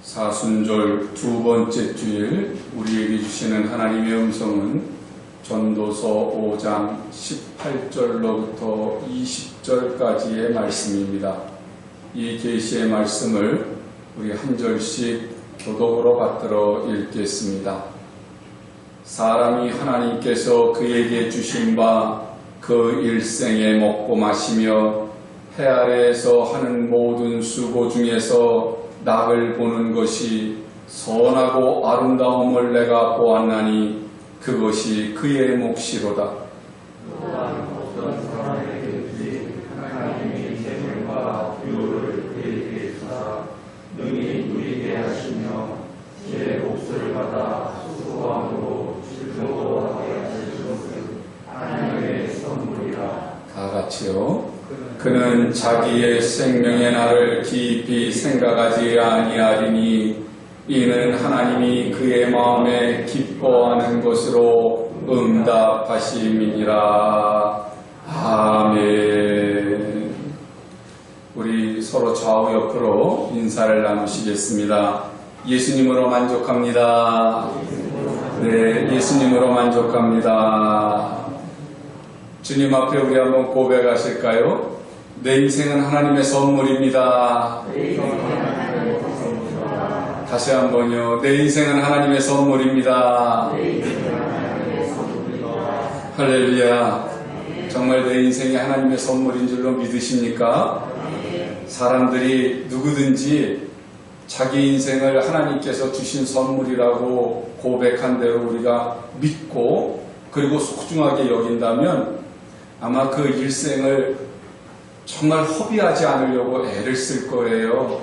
사순절 두 번째 주일 우리에게 주시는 하나님의 음성은 전도서 5장 18절로부터 20절까지의 말씀입니다. 이 계시의 말씀을 우리 한 절씩 교독으로 받들어 읽겠습니다. 사람이 하나님께서 그에게 주신 바 그 일생에 먹고 마시며 해 아래에서 하는 모든 수고 중에서 낙을 보는 것이 선하고 아름다움을 내가 보았나니 그것이 그의 몫이로다. 하나님이 생명과 유를 그에게 주사 능히 누리게 하시며 제 몫을 받아 수고함으로 즐거워하게 하시는 것은 하나님의 선물이라. 다 같이요. 그는 자기의 생명의 날을 깊이 생각하지 아니하리니 이는 하나님이 그의 마음에 기뻐하는 것으로 응답하심이니라. 아멘. 우리 서로 좌우 옆으로 인사를 나누시겠습니다. 예수님으로 만족합니다. 네, 예수님으로 만족합니다. 주님 앞에 우리 한번 고백하실까요? 내 인생은 하나님의 선물입니다. 다시 한번요. 내 인생은 하나님의 선물입니다. 할렐루야. 정말 내 인생이 하나님의 선물인 줄로 믿으십니까? 사람들이 누구든지 자기 인생을 하나님께서 주신 선물이라고 고백한 대로 우리가 믿고 그리고 소중하게 여긴다면 아마 그 일생을 정말 허비하지 않으려고 애를 쓸 거예요.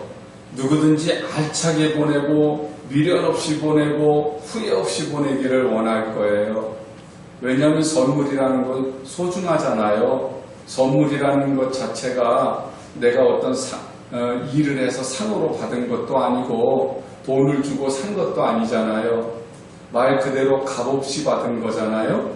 누구든지 알차게 보내고 미련 없이 보내고 후회 없이 보내기를 원할 거예요. 왜냐하면 선물이라는 건 소중하잖아요. 선물이라는 것 자체가 내가 어떤 일을 해서 상으로 받은 것도 아니고 돈을 주고 산 것도 아니잖아요. 말 그대로 값없이 받은 거잖아요.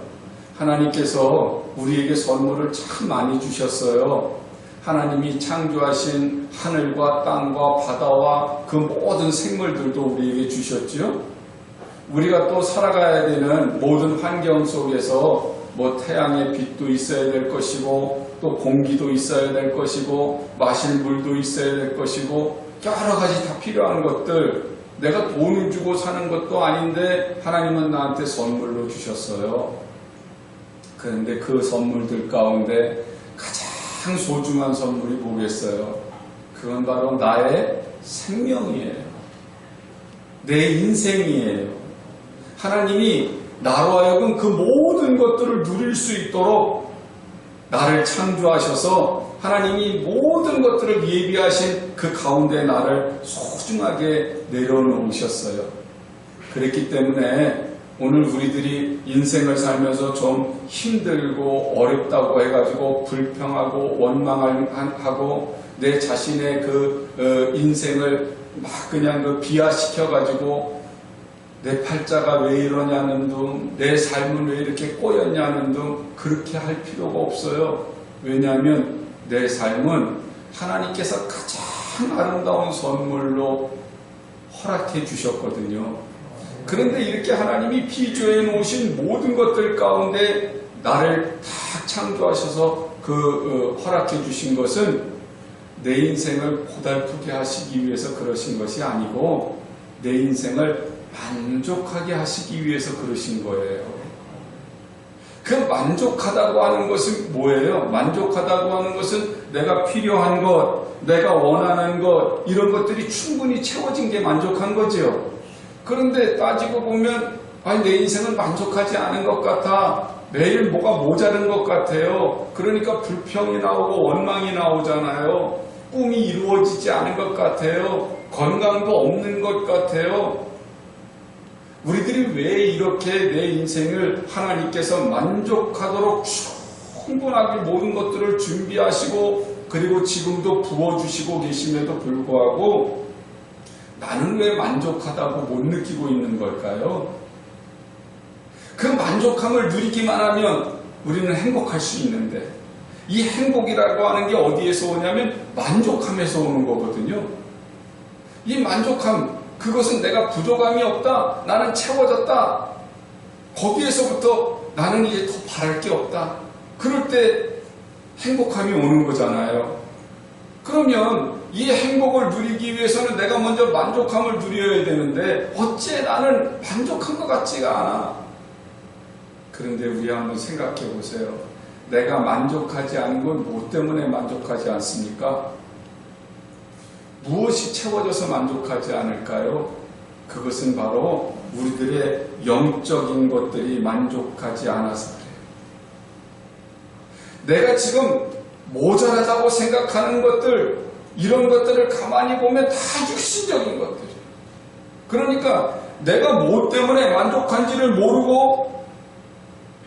하나님께서 우리에게 선물을 참 많이 주셨어요. 하나님이 창조하신 하늘과 땅과 바다와 그 모든 생물들도 우리에게 주셨죠. 우리가 또 살아가야 되는 모든 환경 속에서 뭐 태양의 빛도 있어야 될 것이고 또 공기도 있어야 될 것이고 마실 물도 있어야 될 것이고 여러 가지 다 필요한 것들, 내가 돈을 주고 사는 것도 아닌데 하나님은 나한테 선물로 주셨어요. 그런데 그 선물들 가운데 가장 소중한 선물이 뭐겠어요? 그건 바로 나의 생명이에요. 내 인생이에요. 하나님이 나로 하여금 그 모든 것들을 누릴 수 있도록 나를 창조하셔서 하나님이 모든 것들을 예비하신 그 가운데 나를 소중하게 내려놓으셨어요. 그랬기 때문에 오늘 우리들이 인생을 살면서 좀 힘들고 어렵다고 해가지고 불평하고 원망하고 내 자신의 그 인생을 막 그냥 비하시켜가지고 내 팔자가 왜 이러냐는 둥, 내 삶은 왜 이렇게 꼬였냐는 둥, 그렇게 할 필요가 없어요. 왜냐하면 내 삶은 하나님께서 가장 아름다운 선물로 허락해 주셨거든요. 그런데 이렇게 하나님이 피조해 놓으신 모든 것들 가운데 나를 다 창조하셔서 허락해 주신 것은 내 인생을 고달프게 하시기 위해서 그러신 것이 아니고 내 인생을 만족하게 하시기 위해서 그러신 거예요. 그 만족하다고 하는 것은 뭐예요? 만족하다고 하는 것은 내가 필요한 것, 내가 원하는 것, 이런 것들이 충분히 채워진 게 만족한 거죠. 그런데 따지고 보면 내 인생은 만족하지 않은 것 같아. 매일 뭐가 모자른 것 같아요. 그러니까 불평이 나오고 원망이 나오잖아요. 꿈이 이루어지지 않은 것 같아요. 건강도 없는 것 같아요. 우리들이 왜 이렇게 내 인생을 하나님께서 만족하도록 충분하게 모든 것들을 준비하시고 그리고 지금도 부어주시고 계심에도 불구하고 나는 왜 만족하다고 못 느끼고 있는 걸까요? 그 만족함을 누리기만 하면 우리는 행복할 수 있는데 이 행복이라고 하는 게 어디에서 오냐면 만족함에서 오는 거거든요. 이 만족함, 그것은 내가 부족함이 없다. 나는 채워졌다. 거기에서부터 나는 이제 더 바랄 게 없다. 그럴 때 행복함이 오는 거잖아요. 그러면 이 행복을 누리기 위해서는 내가 먼저 만족함을 누려야 되는데 어째 나는 만족한 것 같지가 않아. 그런데 우리 한번 생각해 보세요. 내가 만족하지 않은 건 무엇 때문에 만족하지 않습니까? 무엇이 채워져서 만족하지 않을까요? 그것은 바로 우리들의 영적인 것들이 만족하지 않아서 그래요. 내가 지금 모자라다고 생각하는 것들, 이런 것들을 가만히 보면 다 육신적인 것들이에요. 그러니까 내가 무엇 때문에 만족한지를 모르고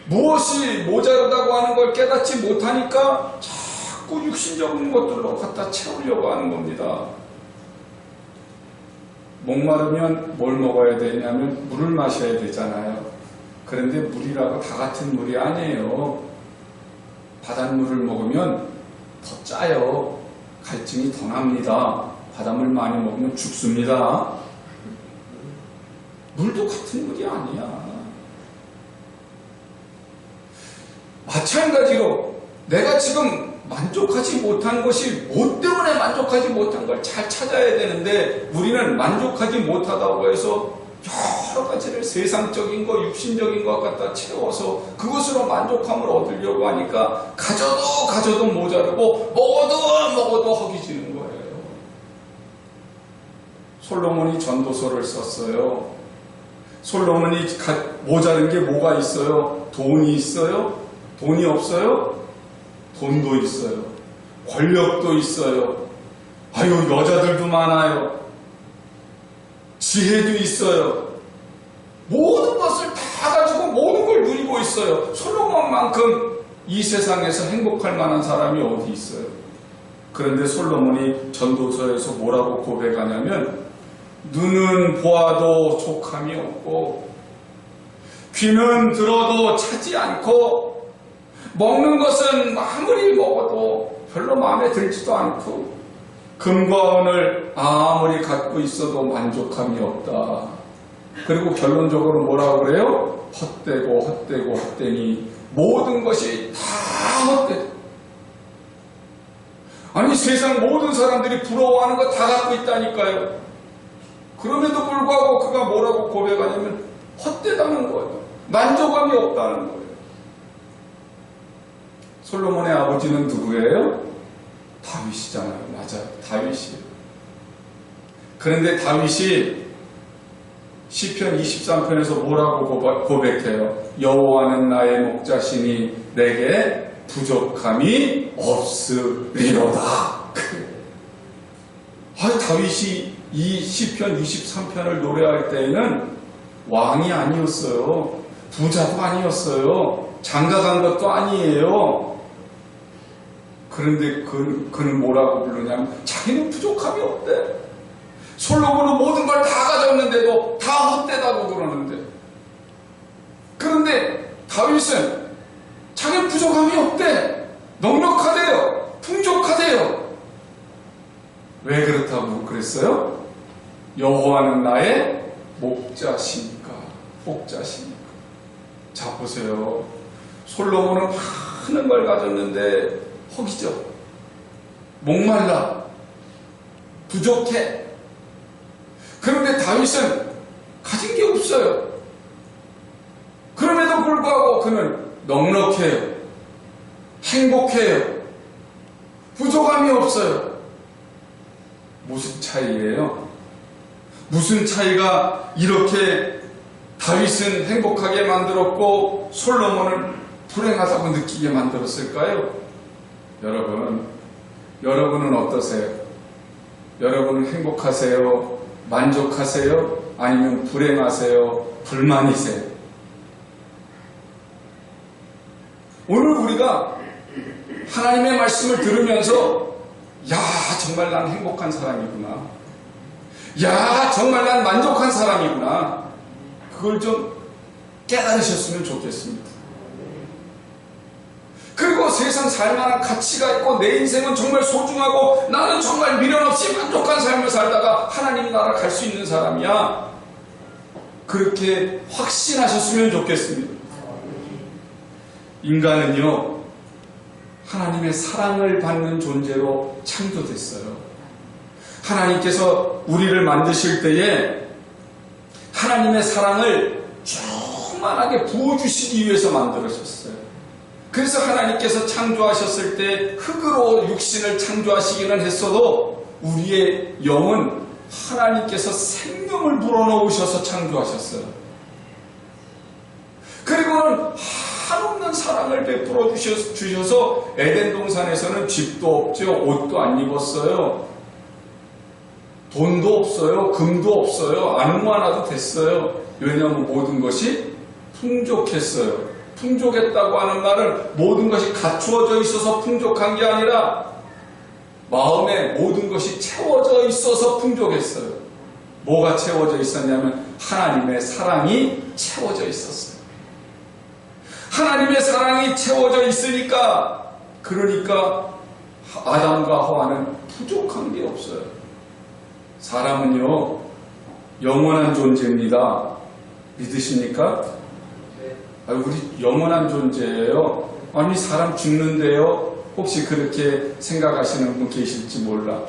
무엇이 모자르다고 하는 걸 깨닫지 못하니까 자꾸 육신적인 것들로 갖다 채우려고 하는 겁니다. 목마르면 뭘 먹어야 되냐면 물을 마셔야 되잖아요. 그런데 물이라고 다 같은 물이 아니에요. 바닷물을 먹으면 더 짜요. 갈증이 더 납니다. 바닷물 많이 먹으면 죽습니다. 물도 같은 물이 아니야. 마찬가지로 내가 지금 만족하지 못한 것이 뭐 때문에 만족하지 못한 걸 잘 찾아야 되는데 우리는 만족하지 못하다고 해서 여러 가지를 세상적인 거, 육신적인 것 갖다 채워서 그것으로 만족함을 얻으려고 하니까 가져도 모자르고 먹어도 허기지는 거예요. 솔로몬이 전도서를 썼어요. 솔로몬이 모자른 게 뭐가 있어요? 돈이 있어요? 돈이 없어요? 돈도 있어요. 권력도 있어요. 아유, 여자들도 많아요. 지혜도 있어요. 모든 것을 다 가지고 모든 걸 누리고 있어요. 솔로몬만큼 이 세상에서 행복할 만한 사람이 어디 있어요? 그런데 솔로몬이 전도서에서 뭐라고 고백하냐면 눈은 보아도 족함이 없고 귀는 들어도 차지 않고 먹는 것은 아무리 먹어도 별로 마음에 들지도 않고 금과 은을 아무리 갖고 있어도 만족함이 없다. 그리고 결론적으로 뭐라고 그래요? 헛되니 모든 것이 다 헛되다. 아니 세상 모든 사람들이 부러워하는 거 다 갖고 있다니까요. 그럼에도 불구하고 그가 뭐라고 고백하냐면 헛되다는 거예요. 만족함이 없다는 거예요. 솔로몬의 아버지는 누구예요? 다윗이잖아요. 맞아요. 다윗이에요. 그런데 다윗이 시편 23편에서 뭐라고 고백해요? 여호와는 나의 목자시니 내게 부족함이 없으리로다. 다윗이 이 시편 23편을 노래할 때에는 왕이 아니었어요. 부자도 아니었어요. 장가간 것도 아니에요. 그런데 그는 뭐라고 부르냐면 자기는 부족함이 없대. 솔로몬은 모든 걸 다 가졌는데도 다 헛되다고 그러는데, 그런데 다윗은 자기는 부족함이 없대. 넉넉하대요. 풍족하대요. 왜 그렇다고 그랬어요? 여호와는 나의 목자시니까. 자 보세요. 솔로몬은 많은 걸 가졌는데 허기져. 목말라. 부족해. 그런데 다윗은 가진 게 없어요. 그럼에도 불구하고 그는 넉넉해요. 행복해요. 부족함이 없어요. 무슨 차이예요? 무슨 차이가 이렇게 다윗은 행복하게 만들었고 솔로몬을 불행하다고 느끼게 만들었을까요? 여러분은 어떠세요? 여러분은 행복하세요? 만족하세요? 아니면 불행하세요? 불만이세요? 오늘 우리가 하나님의 말씀을 들으면서 야, 정말 난 행복한 사람이구나. 야, 정말 난 만족한 사람이구나. 그걸 좀 깨달으셨으면 좋겠습니다. 그리고 세상 살만한 가치가 있고 내 인생은 정말 소중하고 나는 정말 미련 없이 만족한 삶을 살다가 하나님 나라 갈 수 있는 사람이야. 그렇게 확신하셨으면 좋겠습니다. 인간은요, 하나님의 사랑을 받는 존재로 창조됐어요. 하나님께서 우리를 만드실 때에 하나님의 사랑을 충만하게 부어주시기 위해서 만들어졌어요. 그래서 하나님께서 창조하셨을 때 흙으로 육신을 창조하시기는 했어도 우리의 영은 하나님께서 생명을 불어넣으셔서 창조하셨어요. 그리고는 한없는 사랑을 베풀어 주셔서 에덴 동산에서는 집도 없죠. 옷도 안 입었어요. 돈도 없어요. 금도 없어요. 안 모아놔도 됐어요. 왜냐하면 모든 것이 풍족했어요. 풍족했다고 하는 말은 모든 것이 갖추어져 있어서 풍족한 게 아니라 마음에 모든 것이 채워져 있어서 풍족했어요. 뭐가 채워져 있었냐면 하나님의 사랑이 채워져 있었어요. 하나님의 사랑이 채워져 있으니까, 그러니까 아담과 하와는 부족한 게 없어요. 사람은요, 영원한 존재입니다. 믿으십니까? 우리 영원한 존재예요. 아니, 사람 죽는데요. 혹시 그렇게 생각하시는 분 계실지 몰라.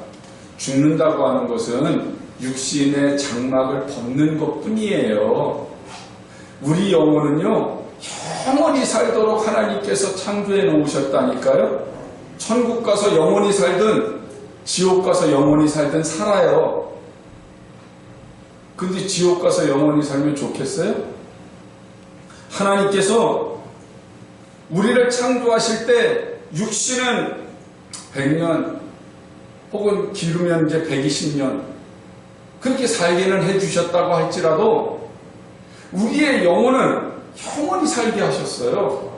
죽는다고 하는 것은 육신의 장막을 벗는 것 뿐이에요. 우리 영혼은요, 영원히 살도록 하나님께서 창조해 놓으셨다니까요. 천국 가서 영원히 살든 지옥 가서 영원히 살든 살아요. 근데 지옥 가서 영원히 살면 좋겠어요? 하나님께서 우리를 창조하실 때 육신은 100년 혹은 길으면 이제 120년 그렇게 살기는 해주셨다고 할지라도 우리의 영혼은 영원히 살게 하셨어요.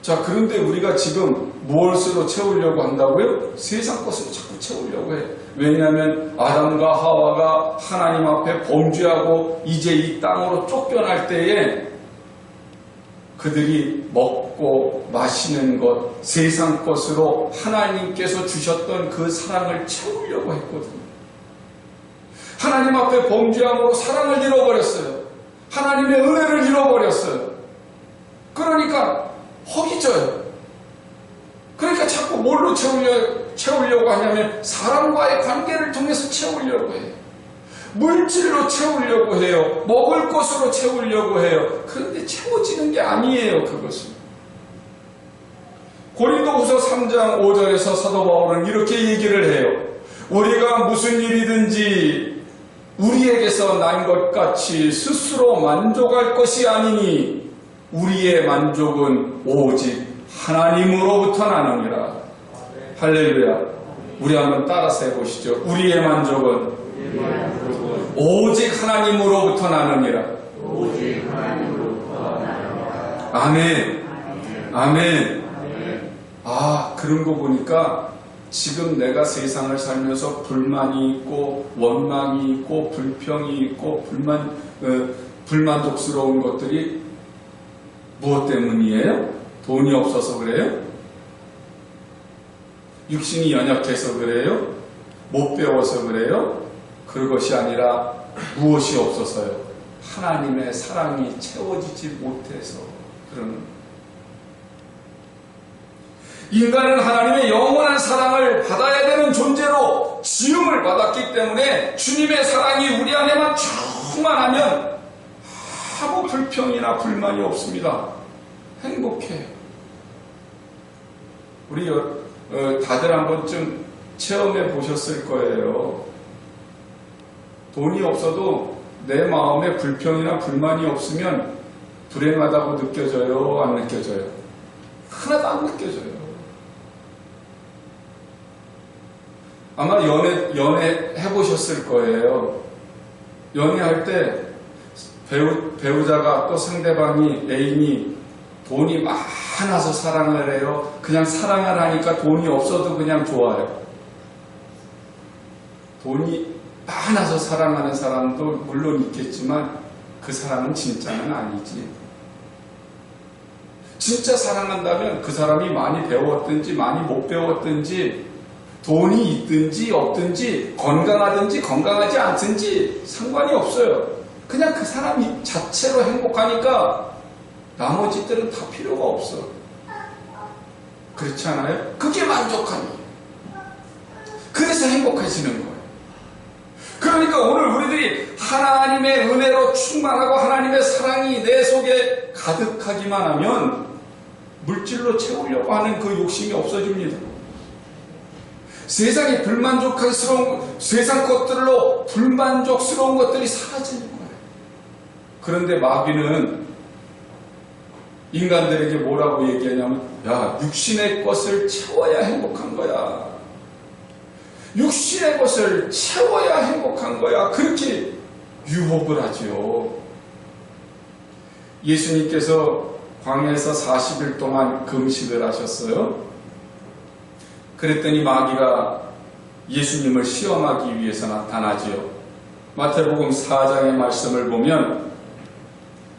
자, 그런데 우리가 지금 무엇으로 채우려고 한다고요? 세상 것으로 자꾸 채우려고 해. 왜냐하면 아담과 하와가 하나님 앞에 범죄하고 이제 이 땅으로 쫓겨날 때에 그들이 먹고 마시는 것, 세상 것으로 하나님께서 주셨던 그 사랑을 채우려고 했거든요. 하나님 앞에 범죄함으로 사랑을 잃어버렸어요. 하나님의 은혜를 잃어버렸어요. 그러니까 허기져요. 그러니까 자꾸 뭘로 채우려고 하냐면 사람과의 관계를 통해서 채우려고 해요. 물질로 채우려고 해요. 먹을 것으로 채우려고 해요. 그런데 채워지는 게 아니에요, 그것은. 고린도후서 3장 5절에서 사도 바울은 이렇게 얘기를 해요. 우리가 무슨 일이든지 우리에게서 난 것 같이 스스로 만족할 것이 아니니 우리의 만족은 오직 하나님으로부터 나느니라. 할렐루야. 우리 한번 따라서 해보시죠. 우리의 만족은 오직 하나님으로부터 나느니라. 아멘. 아멘. 아, 그런 거 보니까 지금 내가 세상을 살면서 불만이 있고 원망이 있고 불평이 있고 불만족스러운 것들이 무엇 때문이에요? 돈이 없어서 그래요? 육신이 연약해서 그래요? 못 배워서 그래요? 그것이 아니라 무엇이 없어서요? 하나님의 사랑이 채워지지 못해서 그러는 거예요. 인간은 하나님의 영원한 사랑을 받아야 되는 존재로 지음을 받았기 때문에 주님의 사랑이 우리 안에만 충만하면 아무 불평이나 불만이 없습니다. 행복해요. 우리 다들 한 번쯤 체험해 보셨을 거예요. 돈이 없어도 내 마음에 불평이나 불만이 없으면 불행하다고 느껴져요? 안 느껴져요? 하나도 안 느껴져요. 아마 연애 해보셨을 거예요. 연애할 때 배우자가 또 상대방이 애인이 돈이 많아서 사랑을 해요. 그냥 사랑을 하니까 돈이 없어도 그냥 좋아요. 돈이 많아서 사랑하는 사람도 물론 있겠지만 그 사람은 진짜는 아니지. 진짜 사랑한다면 그 사람이 많이 배웠든지 많이 못 배웠든지 돈이 있든지 없든지 건강하든지 건강하지 않든지 상관이 없어요. 그냥 그 사람이 자체로 행복하니까 나머지들은 다 필요가 없어. 그렇지 않아요? 그게 만족함이에요. 그래서 행복해지는 거예요. 그러니까 오늘 우리들이 하나님의 은혜로 충만하고 하나님의 사랑이 내 속에 가득하기만 하면 물질로 채우려고 하는 그 욕심이 없어집니다. 세상이 세상 것들로 불만족스러운 것들이 사라지는 거예요. 그런데 마귀는 인간들에게 뭐라고 얘기하냐면, 야, 육신의 것을 채워야 행복한 거야. 육신의 것을 채워야 행복한 거야. 그렇게 유혹을 하지요. 예수님께서 광야에서 40일 동안 금식을 하셨어요. 그랬더니 마귀가 예수님을 시험하기 위해서 나타나지요. 마태복음 4장의 말씀을 보면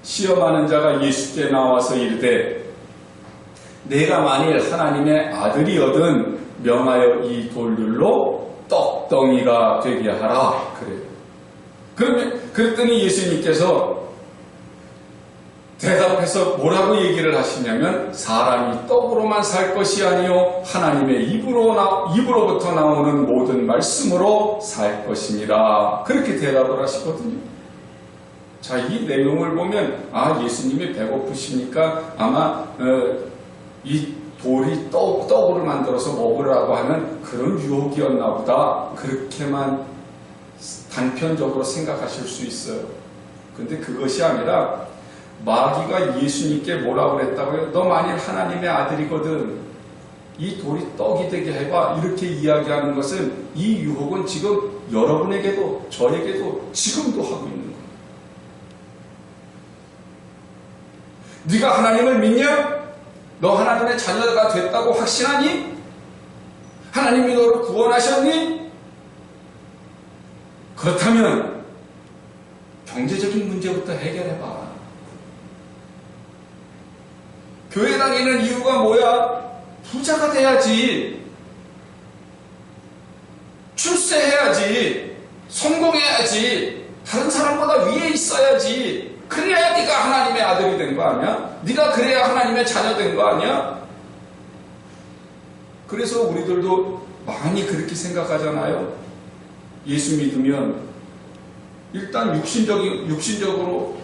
시험하는 자가 예수께 나와서 이르되 내가 만일 하나님의 아들이거든 명하여 이 돌들로 떡덩이가 되게 하라. 그래요. 그랬더니 예수님께서 대답해서 뭐라고 얘기를 하시냐면 사람이 떡으로만 살 것이 아니요 하나님의 입으로부터 나오는 모든 말씀으로 살 것이니라. 그렇게 대답을 하시거든요. 자, 이 내용을 보면 예수님이 배고프시니까 아마 이 돌이 떡으로 만들어서 먹으라고 하는 그런 유혹이었나 보다. 그렇게만 단편적으로 생각하실 수 있어요. 근데 그것이 아니라 마귀가 예수님께 뭐라고 그랬다고요? 너 만일 하나님의 아들이거든 이 돌이 떡이 되게 해봐. 이렇게 이야기하는 것은 이 유혹은 지금 여러분에게도 저에게도 지금도 하고 있는 거예요. 네가 하나님을 믿냐? 너 하나님의 자녀가 됐다고 확신하니? 하나님이 너를 구원하셨니? 그렇다면 경제적인 문제부터 해결해봐. 교회 다니는 이유가 뭐야? 부자가 돼야지. 출세해야지. 성공해야지. 다른 사람보다 위에 있어야지. 그래야 네가 하나님의 아들이 된 거 아니야? 네가 그래야 하나님의 자녀 된 거 아니야? 그래서 우리들도 많이 그렇게 생각하잖아요. 예수 믿으면 일단 육신적으로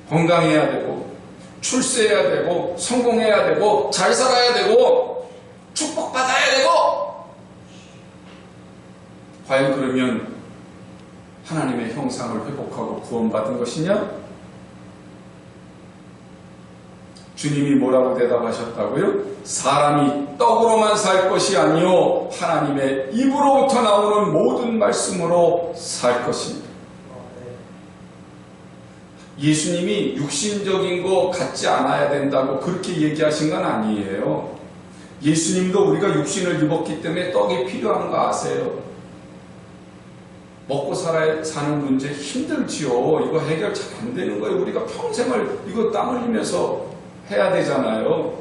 건강해야 되고 출세해야 되고 성공해야 되고 잘 살아야 되고 축복받아야 되고. 과연 그러면 하나님의 형상을 회복하고 구원받은 것이냐? 주님이 뭐라고 대답하셨다고요? 사람이 떡으로만 살 것이 아니요 하나님의 입으로부터 나오는 모든 말씀으로 살 것입니다. 예수님이 육신적인 거 갖지 않아야 된다고 그렇게 얘기하신 건 아니에요. 예수님도 우리가 육신을 입었기 때문에 떡이 필요한 거 아세요? 먹고 사는 문제 힘들지요. 이거 해결 잘 안 되는 거예요. 우리가 평생을 이거 땀 흘리면서 해야 되잖아요.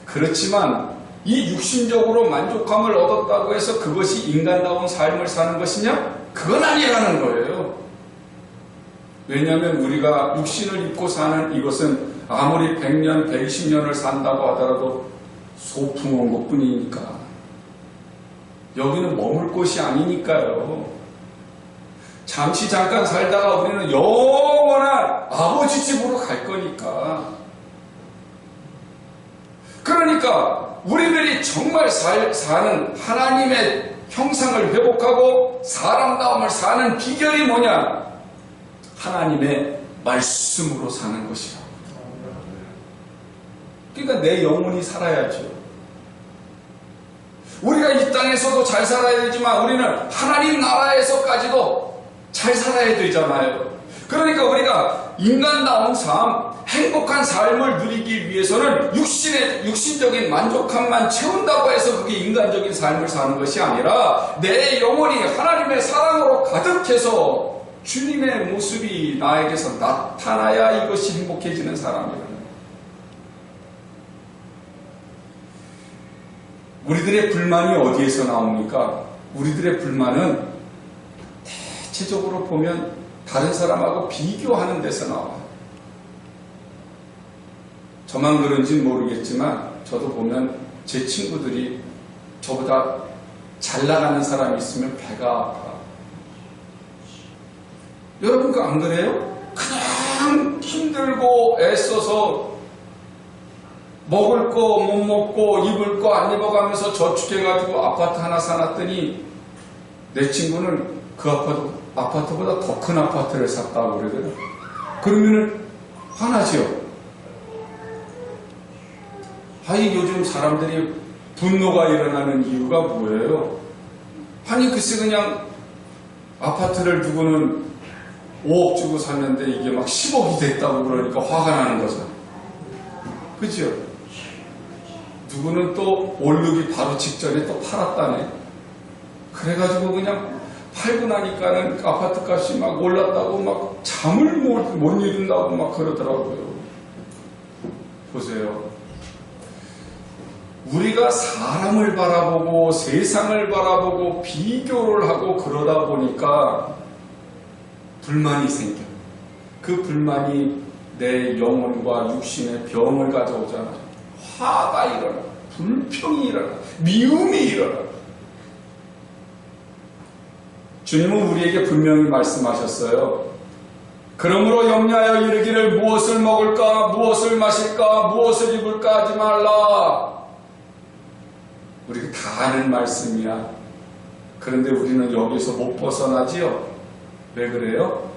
그렇지만 이 육신적으로 만족감을 얻었다고 해서 그것이 인간다운 삶을 사는 것이냐? 그건 아니라는 거예요. 왜냐하면 우리가 육신을 입고 사는 이것은 아무리 100년, 120년을 산다고 하더라도 소풍 온 것뿐이니까. 여기는 머물 곳이 아니니까요. 잠시 잠깐 살다가 우리는 영원한 아버지 집으로 갈 거니까. 그러니까 우리들이 정말 사는 하나님의 형상을 회복하고 사람다움을 사는 비결이 뭐냐? 하나님의 말씀으로 사는 것이라고. 그러니까 내 영혼이 살아야죠. 우리가 이 땅에서도 잘 살아야 되지만 우리는 하나님 나라에서까지도 잘 살아야 되잖아요. 그러니까 우리가 인간다운 삶, 행복한 삶을 누리기 위해서는 육신적인 만족함만 채운다고 해서 그게 인간적인 삶을 사는 것이 아니라 내 영혼이 하나님의 사랑으로 가득해서 주님의 모습이 모습이 나에게서 나타나야 이것이 행복해지는 사람이라는 거예요. 우리들의 불만이 어디에서 나옵니까? 우리들의 불만은 대체적으로 보면 다른 사람하고 비교하는 데서 나와요. 저만 그런지는 모르겠지만 저도 보면 제 친구들이 저보다 잘 나가는 사람이 있으면 배가 아파. 여러분 안 그래요? 그냥 힘들고 애써서 먹을 거 못 먹고 입을 거 안 입어가면서 저축해가지고 아파트 하나 사놨더니 내 친구는 그 아파트보다 더 큰 아파트를 샀다고 그러더라고요. 그러면은 화나지요. 아니 요즘 사람들이 분노가 일어나는 이유가 뭐예요? 아니 글쎄 그냥 아파트를 누구는 5억 주고 샀는데 이게 막 10억이 됐다고 그러니까 화가 나는 거죠. 그죠? 누구는 또 오르기 바로 직전에 또 팔았다네. 그래가지고 그냥 팔고 나니까는 아파트 값이 막 올랐다고 막 잠을 못 이룬다고 막 그러더라고요. 보세요. 우리가 사람을 바라보고 세상을 바라보고 비교를 하고 그러다 보니까 불만이 생겨. 그 불만이 내 영혼과 육신의 병을 가져오잖아. 화가 일어나, 불평이 일어나, 미움이 일어나. 주님은 우리에게 분명히 말씀하셨어요. 그러므로 염려하여 이르기를 무엇을 먹을까, 무엇을 마실까, 무엇을 입을까 하지 말라. 우리가 다 아는 말씀이야. 그런데 우리는 여기서 못 벗어나지요. 왜 그래요?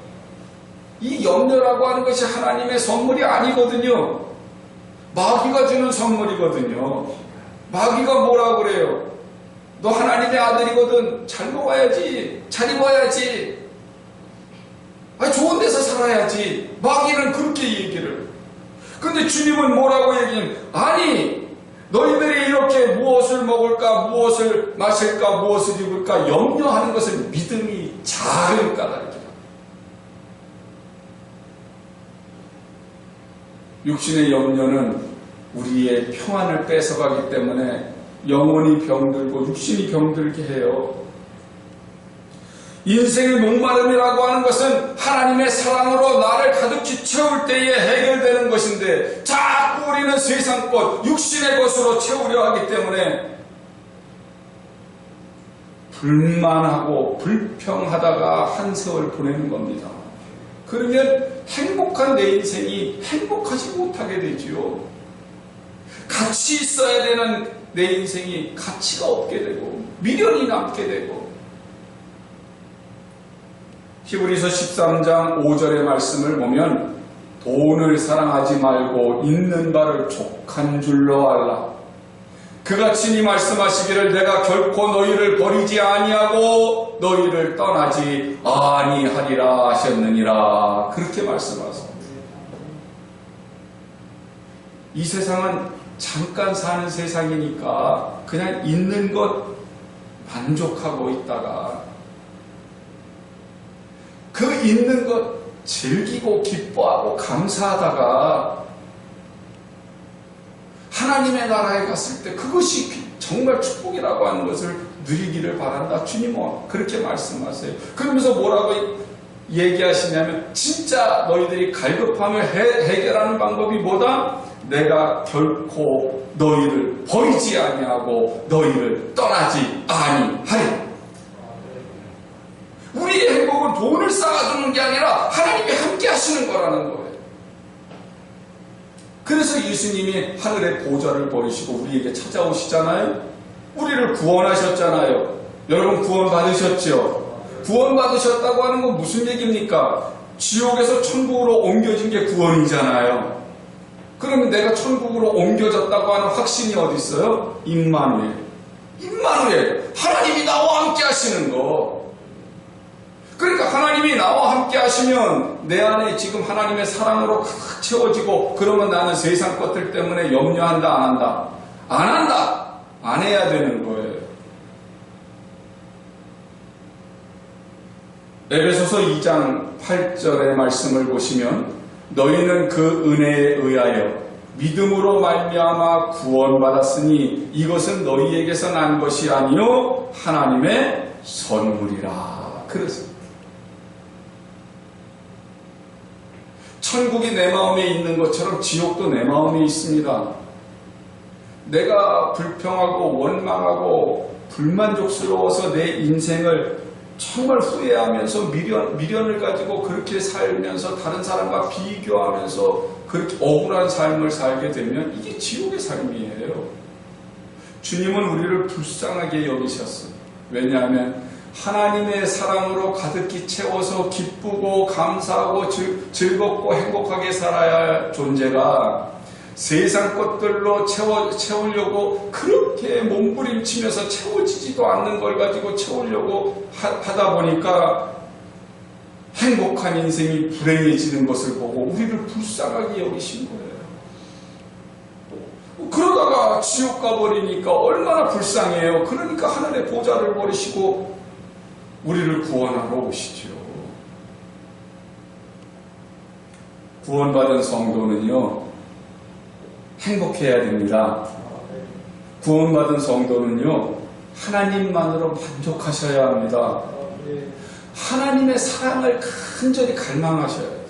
이 염려라고 하는 것이 하나님의 선물이 아니거든요. 마귀가 주는 선물이거든요. 마귀가 뭐라 그래요? 너 하나님의 아들이거든. 잘 먹어야지. 잘 입어야지. 아니, 좋은 데서 살아야지. 마귀는 그렇게 얘기를. 근데 주님은 뭐라고 얘기해요? 아니, 너희들이 이렇게 무엇을 먹을까, 무엇을 마실까, 무엇을 입을까 염려하는 것은 믿음이 작은 까닭이다. 육신의 염려는 우리의 평안을 뺏어가기 때문에 영혼이 병들고 육신이 병들게 해요. 인생의 목마름이라고 하는 것은 하나님의 사랑으로 나를 가득히 채울 때에 해결되는 것인데 자꾸 우리는 세상 것, 육신의 것으로 채우려 하기 때문에 불만하고 불평하다가 한 세월 보내는 겁니다. 그러면 행복한 내 인생이 행복하지 못하게 되지요. 가치 있어야 되는 내 인생이 가치가 없게 되고 미련이 남게 되고. 히브리서 13장 5절의 말씀을 보면 돈을 사랑하지 말고 있는 바를 족한 줄로 알라. 그가 친히 말씀하시기를 내가 결코 너희를 버리지 아니하고 너희를 떠나지 아니하리라 하셨느니라. 그렇게 말씀하십니다. 이 세상은 잠깐 사는 세상이니까 그냥 있는 것 만족하고 있다가 그 있는 것 즐기고 기뻐하고 감사하다가 하나님의 나라에 갔을 때 그것이 정말 축복이라고 하는 것을 누리기를 바란다. 주님은 그렇게 말씀하세요. 그러면서 뭐라고 얘기하시냐면 진짜 너희들이 갈급함을 해결하는 방법이 뭐다? 내가 결코 너희를 버리지 아니하고 너희를 떠나지 아니하리. 우리의 행복은 돈을 쌓아주는 게 아니라 하나님이 함께 하시는 거라는 거예요. 그래서 예수님이 하늘의 보좌를 버리시고 우리에게 찾아오시잖아요. 우리를 구원하셨잖아요. 여러분 구원 받으셨죠? 구원 받으셨다고 하는 건 무슨 얘기입니까? 지옥에서 천국으로 옮겨진 게 구원이잖아요. 그러면 내가 천국으로 옮겨졌다고 하는 확신이 어디 있어요? 임마누엘. 임마누엘. 하나님이 나와 함께 하시는 거. 그러니까 하나님이 나와 함께 하시면 내 안에 지금 하나님의 사랑으로 가득 채워지고 그러면 나는 세상 것들 때문에 염려한다 안 한다? 안 한다! 안 해야 되는 거예요. 에베소서 2장 8절의 말씀을 보시면 너희는 그 은혜에 의하여 믿음으로 말미암아 구원받았으니 이것은 너희에게서 난 것이 아니요 하나님의 선물이라. 그렇습니다. 천국이 내 마음에 있는 것처럼 지옥도 내 마음에 있습니다. 내가 불평하고 원망하고 불만족스러워서 내 인생을 정말 후회하면서 미련을 가지고 그렇게 살면서 다른 사람과 비교하면서 그렇게 억울한 삶을 살게 되면 이게 지옥의 삶이에요. 주님은 우리를 불쌍하게 여기셨어요. 왜냐하면 하나님의 사랑으로 가득히 채워서 기쁘고 감사하고 즐겁고 행복하게 살아야 할 존재가 세상 것들로 채우려고 그렇게 몸부림치면서 채워지지도 않는 걸 가지고 채우려고 하다 보니까 행복한 인생이 불행해지는 것을 보고 우리를 불쌍하게 여기신 거예요. 그러다가 지옥 가버리니까 얼마나 불쌍해요. 그러니까 하늘의 보좌를 버리시고 우리를 구원하러 오시죠. 구원받은 성도는요, 행복해야 됩니다. 구원받은 성도는요, 하나님만으로 만족하셔야 합니다. 하나님의 사랑을 간절히 갈망하셔야 돼요.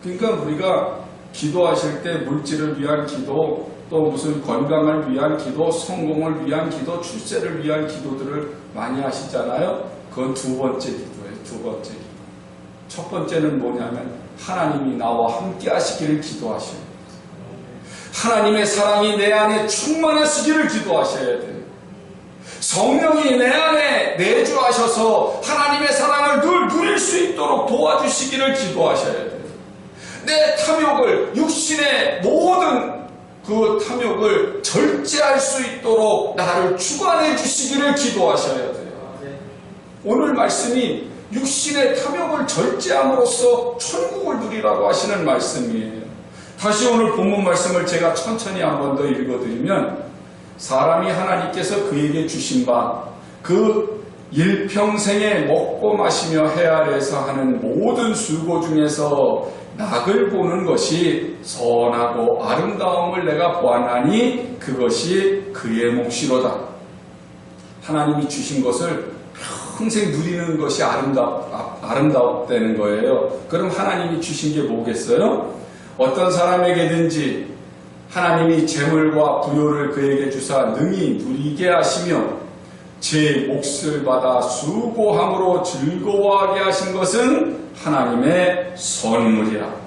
그러니까 우리가 기도하실 때 물질을 위한 기도, 또 무슨 건강을 위한 기도, 성공을 위한 기도, 출세를 위한 기도들을 많이 하시잖아요. 그건 두 번째 기도예요. 두 번째 기도. 첫 번째는 뭐냐면 하나님이 나와 함께 하시기를 기도하셔야 돼요. 하나님의 사랑이 내 안에 충만하시기를 기도하셔야 돼요. 성령이 내 안에 내주하셔서 하나님의 사랑을 늘 누릴 수 있도록 도와주시기를 기도하셔야 돼요. 내 탐욕을, 육신의 모든 그 탐욕을 절제할 수 있도록 나를 주관해 주시기를 기도하셔야 돼요. 오늘 말씀이 육신의 탐욕을 절제함으로써 천국을 누리라고 하시는 말씀이에요. 다시 오늘 본문 말씀을 제가 천천히 한 번 더 읽어드리면, 사람이 하나님께서 그에게 주신 바 그 일평생에 먹고 마시며 해 아래에서 하는 모든 수고 중에서 낙을 보는 것이 선하고 아름다움을 내가 보았나니 그것이 그의 몫이로다. 하나님이 주신 것을 평생 누리는 것이 아름답다는 거예요. 그럼 하나님이 주신 게 뭐겠어요? 어떤 사람에게든지 하나님이 재물과 부요를 그에게 주사 능히 누리게 하시며 제 몫을 받아 수고함으로 즐거워하게 하신 것은 하나님의 선물이라.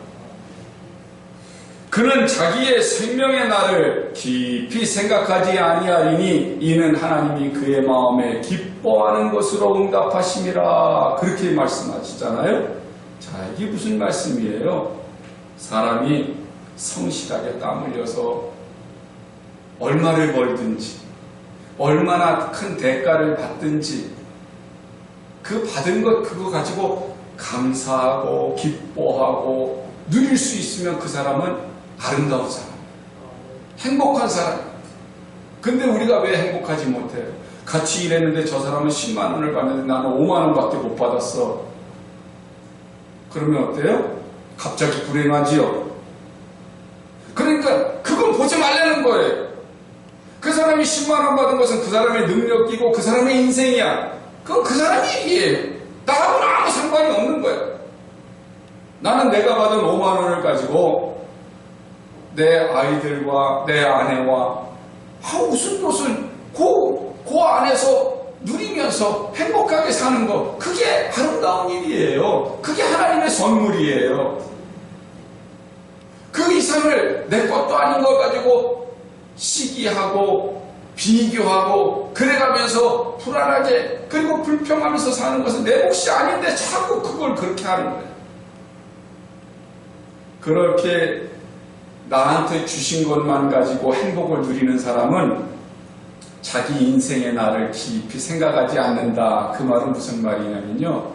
그는 자기의 생명의 날을 깊이 생각하지 아니하리니 이는 하나님이 그의 마음에 기뻐하는 것으로 응답하심이라. 그렇게 말씀하시잖아요. 자, 이게 무슨 말씀이에요? 사람이 성실하게 땀 흘려서 얼마를 벌든지 얼마나 큰 대가를 받든지 그 받은 것 그거 가지고 감사하고 기뻐하고 누릴 수 있으면 그 사람은 아름다운 사람, 행복한 사람. 근데 우리가 왜 행복하지 못해요? 같이 일했는데 저 사람은 10만 원을 받는데 나는 5만 원밖에 못 받았어. 그러면 어때요? 갑자기 불행하지요. 그러니까 그건 보지 말라는 거예요. 그 사람이 10만 원 받은 것은 그 사람의 능력이고 그 사람의 인생이야. 그건 그 사람의 일이에요. 나하고는 아무 상관이 없는 거예요. 나는 내가 받은 5만 원을 가지고 내 아이들과 내 아내와 웃은 것을 그 안에서 누리면서 행복하게 사는 거, 그게 아름다운 일이에요. 그게 하나님의 선물이에요. 그 이상을 내 것도 아닌 걸 가지고 시기하고 비교하고 그래가면서 불안하게 그리고 불평하면서 사는 것은 내 몫이 아닌데 자꾸 그걸 그렇게 하는 거예요. 그렇게 나한테 주신 것만 가지고 행복을 누리는 사람은 자기 인생의 날을 깊이 생각하지 않는다. 그 말은 무슨 말이냐면요,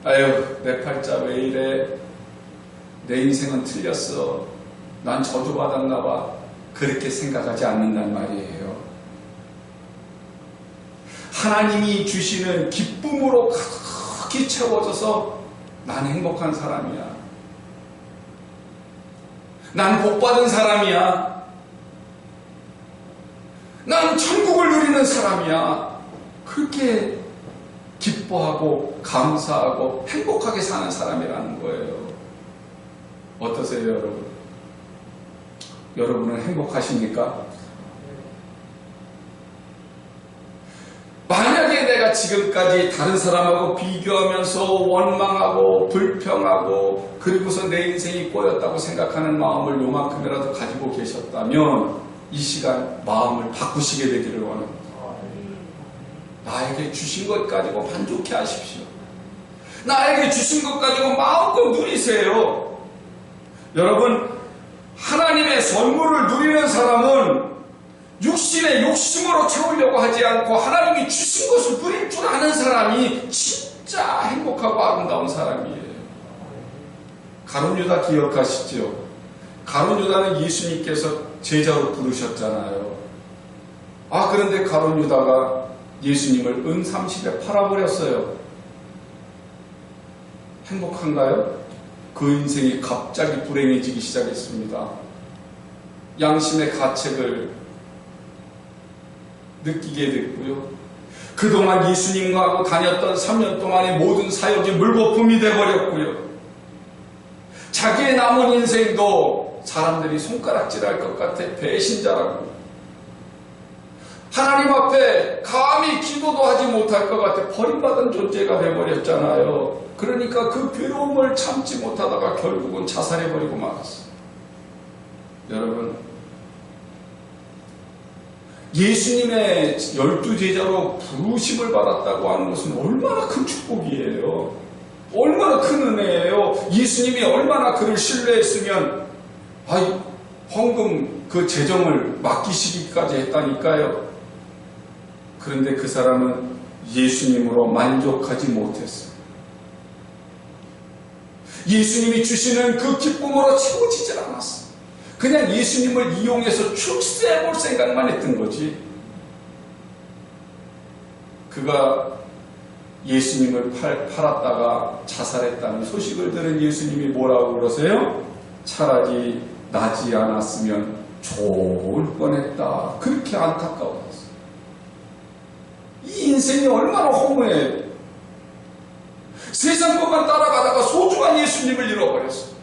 아유 내 팔자 왜 이래, 내 인생은 틀렸어, 난 저주받았나 봐, 그렇게 생각하지 않는단 말이에요. 하나님이 주시는 기쁨으로 가득히 채워져서 난 행복한 사람이야. 난 복받은 사람이야. 난 천국을 누리는 사람이야. 그렇게 기뻐하고 감사하고 행복하게 사는 사람이라는 거예요. 어떠세요, 여러분? 여러분은 행복하십니까? 만약에 내가 지금까지 다른 사람하고 비교하면서 원망하고 불평하고 그리고서 내 인생이 꼬였다고 생각하는 마음을 요만큼이라도 가지고 계셨다면 이 시간 마음을 바꾸시게 되기를 원합니다. 나에게 주신 것 가지고 만족해 하십시오. 나에게 주신 것 가지고 마음껏 누리세요. 여러분, 하나님의 선물을 누리는 사람은 육신의 욕심으로 채우려고 하지 않고 하나님이 주신 것을 누릴 줄 아는 사람이 진짜 행복하고 아름다운 사람이에요. 가룟 유다 기억하시죠? 가룟 유다는 예수님께서 제자로 부르셨잖아요. 그런데 가룟 유다가 예수님을 은 30에 팔아버렸어요. 행복한가요? 그 인생이 갑자기 불행해지기 시작했습니다. 양심의 가책을 느끼게 됐고요. 그동안 예수님과 하고 다녔던 3년 동안의 모든 사역이 물거품이 되어버렸고요. 자기의 남은 인생도 사람들이 손가락질할 것 같아 배신자라고, 하나님 앞에 감히 기도도 하지 못할 것 같아 버림받은 존재가 되어버렸잖아요. 그러니까 그 괴로움을 참지 못하다가 결국은 자살해버리고 말았어요. 여러분, 예수님의 12제자로 부르심을 받았다고 하는 것은 얼마나 큰 축복이에요. 얼마나 큰 은혜예요. 예수님이 얼마나 그를 신뢰했으면 헌금 그 재정을 맡기시기까지 했다니까요. 그런데 그 사람은 예수님으로 만족하지 못했어요. 예수님이 주시는 그 기쁨으로 채워지질 않았어요. 그냥 예수님을 이용해서 출세해볼 생각만 했던 거지. 그가 예수님을 팔았다가 자살했다는 소식을 들은 예수님이 뭐라고 그러세요? 차라리 나지 않았으면 좋을 뻔했다. 그렇게 안타까워했어요. 이 인생이 얼마나 허무해요. 세상 것만 따라가다가 소중한 예수님을 잃어버렸어요.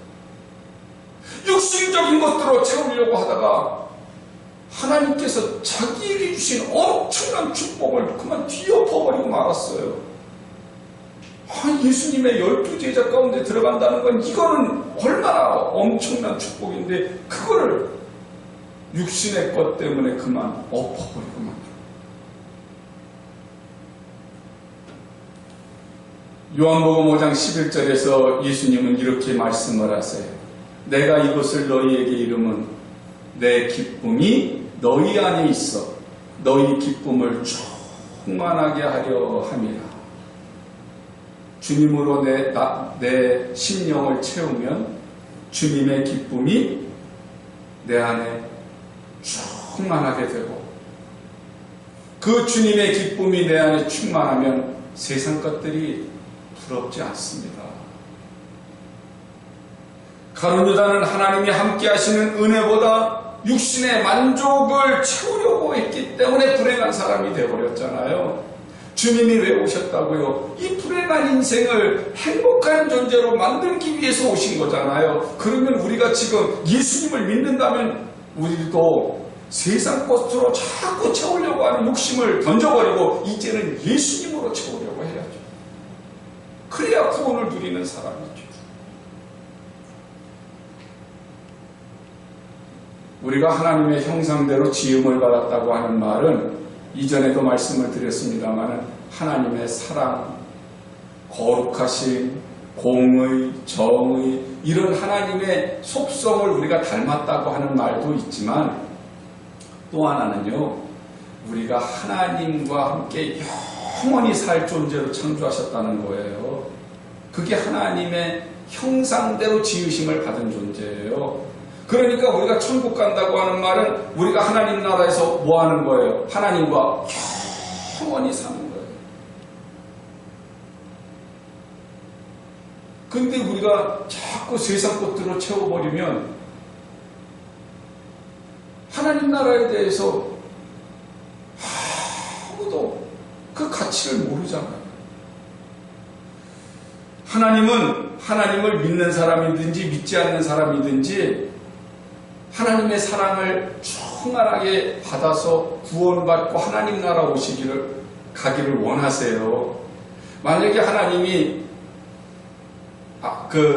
육신적인 것들로 채우려고 하다가 하나님께서 자기에게 주신 엄청난 축복을 그만 뒤엎어버리고 말았어요. 예수님의 12제자 가운데 들어간다는 건 이거는 얼마나 엄청난 축복인데 그거를 육신의 것 때문에 그만 엎어버리고 말았어요. 요한복음 5장 11절에서 예수님은 이렇게 말씀을 하세요. 내가 이것을 너희에게 이름은 내 기쁨이 너희 안에 있어 너희 기쁨을 충만하게 하려 함이라. 주님으로 내 심령을 채우면 주님의 기쁨이 내 안에 충만하게 되고, 그 주님의 기쁨이 내 안에 충만하면 세상 것들이 부럽지 않습니다. 가룟 유다는 하나님이 함께 하시는 은혜보다 육신의 만족을 채우려고 했기 때문에 불행한 사람이 되어버렸잖아요. 주님이 왜 오셨다고요? 이 불행한 인생을 행복한 존재로 만들기 위해서 오신 거잖아요. 그러면 우리가 지금 예수님을 믿는다면 우리도 세상 것으로 자꾸 채우려고 하는 욕심을 던져버리고 이제는 예수님으로 채우려고 해야죠. 그래야 구원을 누리는 사람이죠. 우리가 하나님의 형상대로 지음을 받았다고 하는 말은 이전에도 말씀을 드렸습니다만 하나님의 사랑, 거룩하심, 공의, 정의 이런 하나님의 속성을 우리가 닮았다고 하는 말도 있지만 또 하나는요, 우리가 하나님과 함께 영원히 살 존재로 창조하셨다는 거예요. 그게 하나님의 형상대로 지으심을 받은 존재예요. 그러니까 우리가 천국 간다고 하는 말은 우리가 하나님 나라에서 뭐 하는 거예요? 하나님과 영원히 사는 거예요. 근데 우리가 자꾸 세상 것들로 채워버리면 하나님 나라에 대해서 아무도 그 가치를 모르잖아요. 하나님은 하나님을 믿는 사람이든지 믿지 않는 사람이든지 하나님의 사랑을 충만하게 받아서 구원받고 하나님 나라 가기를 원하세요. 만약에 하나님이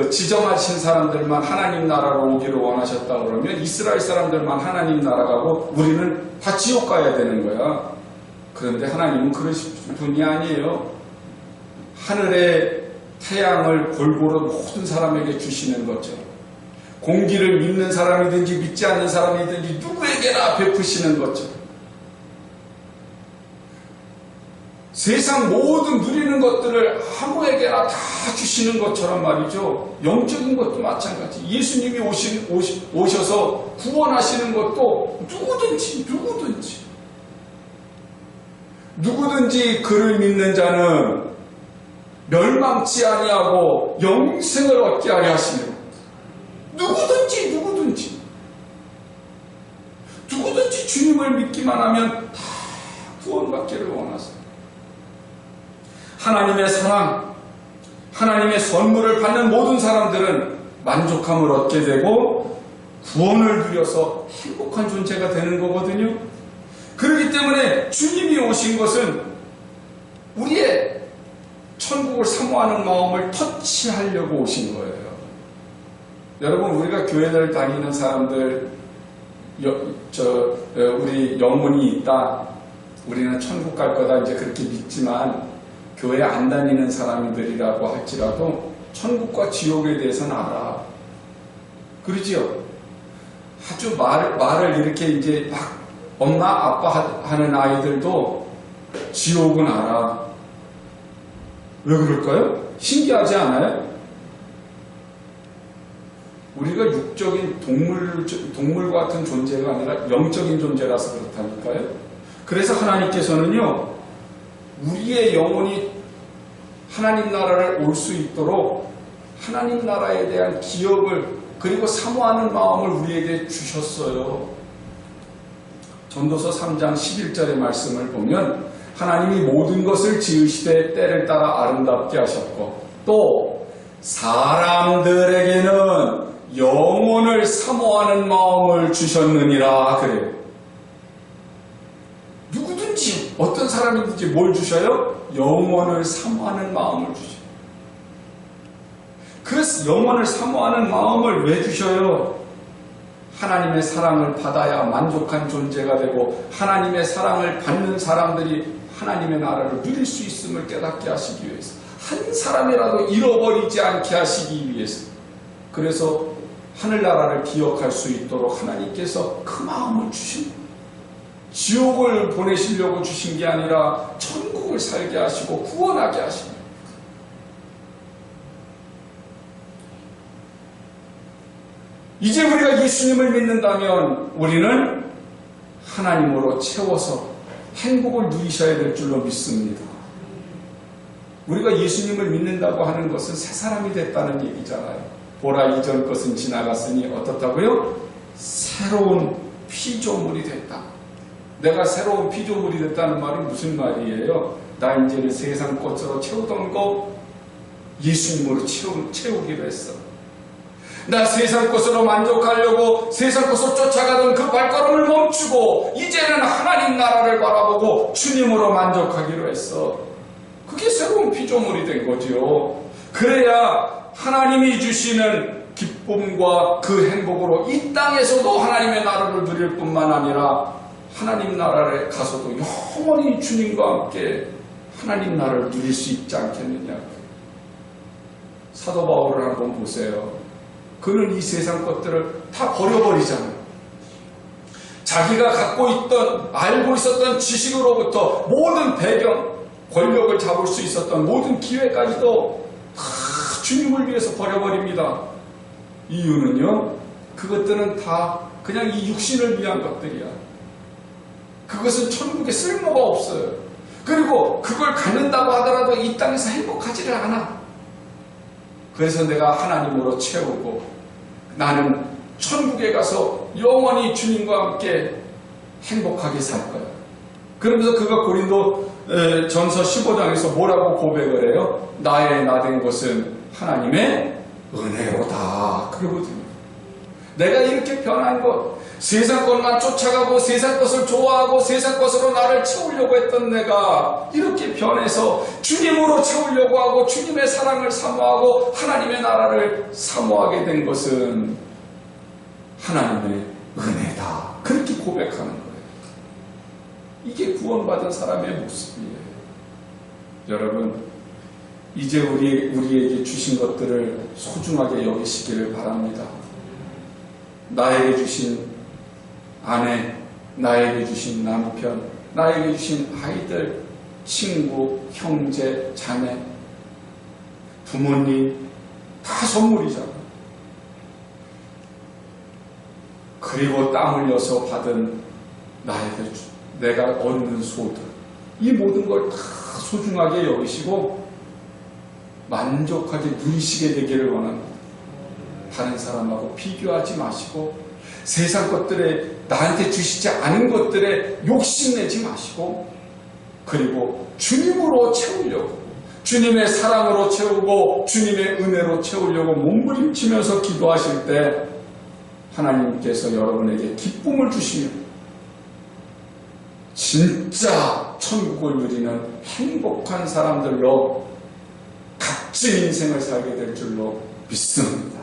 지정하신 사람들만 하나님 나라로 오기를 원하셨다 그러면 이스라엘 사람들만 하나님 나라 가고 우리는 다 지옥 가야 되는 거야. 그런데 하나님은 그러신 분이 아니에요. 하늘의 태양을 골고루 모든 사람에게 주시는 것처럼 공기를 믿는 사람이든지 믿지 않는 사람이든지 누구에게나 베푸시는 것처럼 세상 모든 누리는 것들을 아무에게나 다 주시는 것처럼 말이죠. 영적인 것도 마찬가지. 예수님이 오셔서 구원하시는 것도 누구든지 그를 믿는 자는 멸망치 아니하고 영생을 얻게 하려 하시는 누구든지 주님을 믿기만 하면 다 구원받기를 원하세요. 하나님의 사랑, 하나님의 선물을 받는 모든 사람들은 만족함을 얻게 되고 구원을 누려서 행복한 존재가 되는 거거든요. 그렇기 때문에 주님이 오신 것은 우리의 천국을 사모하는 마음을 터치하려고 오신 거예요. 여러분, 우리가 교회를 다니는 사람들, 우리 영혼이 있다, 우리는 천국 갈 거다 이제 그렇게 믿지만 교회 안 다니는 사람들이라고 할지라도 천국과 지옥에 대해서는 알아. 그러지요? 아주 말을 이렇게 이제 막 엄마 아빠 하는 아이들도 지옥은 알아. 왜 그럴까요? 신기하지 않아요? 우리가 육적인 동물 같은 존재가 아니라 영적인 존재라서 그렇다니까요. 그래서 하나님께서는요, 우리의 영혼이 하나님 나라를 올 수 있도록 하나님 나라에 대한 기억을 그리고 사모하는 마음을 우리에게 주셨어요. 전도서 3장 11절의 말씀을 보면 하나님이 모든 것을 지으시되 때를 따라 아름답게 하셨고 또 사람들에게는 영혼을 사모하는 마음을 주셨느니라 그래요. 누구든지 어떤 사람이든지 뭘 주셔요? 영혼을 사모하는 마음을 주셔요. 그 영혼을 사모하는 마음을 왜 주셔요? 하나님의 사랑을 받아야 만족한 존재가 되고 하나님의 사랑을 받는 사람들이 하나님의 나라를 누릴 수 있음을 깨닫게 하시기 위해서, 한 사람이라도 잃어버리지 않게 하시기 위해서, 그래서 하늘나라를 기억할 수 있도록 하나님께서 그 마음을 주신 거예요. 지옥을 보내시려고 주신 게 아니라 천국을 살게 하시고 구원하게 하신 거예요. 이제 우리가 예수님을 믿는다면 우리는 하나님으로 채워서 행복을 누리셔야 될 줄로 믿습니다. 우리가 예수님을 믿는다고 하는 것은 새 사람이 됐다는 얘기잖아요. 보라, 이전 것은 지나갔으니 어떻다고요? 새로운 피조물이 됐다. 내가 새로운 피조물이 됐다는 말은 무슨 말이에요? 나 이제는 세상 것으로 채우던 거 예수님으로 채우기로 했어. 나 세상 것으로 만족하려고 세상 것으로 쫓아가던 그 발걸음을 멈추고 이제는 하나님 나라를 바라보고 주님으로 만족하기로 했어. 그게 새로운 피조물이 된 거지요. 그래야 하나님이 주시는 기쁨과 그 행복으로 이 땅에서도 하나님의 나라를 누릴 뿐만 아니라 하나님 나라에 가서도 영원히 주님과 함께 하나님 나라를 누릴 수 있지 않겠느냐. 사도 바울을 한번 보세요. 그는 이 세상 것들을 다 버려버리잖아요. 자기가 갖고 있던, 알고 있었던 지식으로부터 모든 배경, 권력을 잡을 수 있었던 모든 기회까지도 다 주님을 위해서 버려버립니다. 이유는요, 그것들은 다 그냥 이 육신을 위한 것들이야. 그것은 천국에 쓸모가 없어요. 그리고 그걸 갖는다고 하더라도 이 땅에서 행복하지를 않아. 그래서 내가 하나님으로 채우고 나는 천국에 가서 영원히 주님과 함께 행복하게 살 거야. 그러면서 그가 고린도 전서 15장에서 뭐라고 고백을 해요? 나의 나된 것은 하나님의 은혜로다. 그러거든요. 내가 이렇게 변한 것, 세상 것만 쫓아가고 세상 것을 좋아하고 세상 것으로 나를 채우려고 했던 내가 이렇게 변해서 주님으로 채우려고 하고 주님의 사랑을 사모하고 하나님의 나라를 사모하게 된 것은 하나님의 은혜다. 그렇게 고백하는 거예요. 이게 구원받은 사람의 모습이에요. 여러분, 이제 우리에게 주신 것들을 소중하게 여기시기를 바랍니다. 나에게 주신 아내, 나에게 주신 남편, 나에게 주신 아이들, 친구, 형제, 자매, 부모님, 다 선물이잖아. 그리고 땀 흘려서 받은 나에게 내가 얻는 소득, 이 모든 걸 다 소중하게 여기시고 만족하게 누리시게 되기를 원합니다. 다른 사람하고 비교하지 마시고 세상 것들에 나한테 주시지 않은 것들에 욕심내지 마시고 그리고 주님으로 채우려고 주님의 사랑으로 채우고 주님의 은혜로 채우려고 몸부림치면서 기도하실 때 하나님께서 여러분에게 기쁨을 주시며 진짜 천국을 누리는 행복한 사람들로 값진 인생을 살게 될 줄로 믿습니다.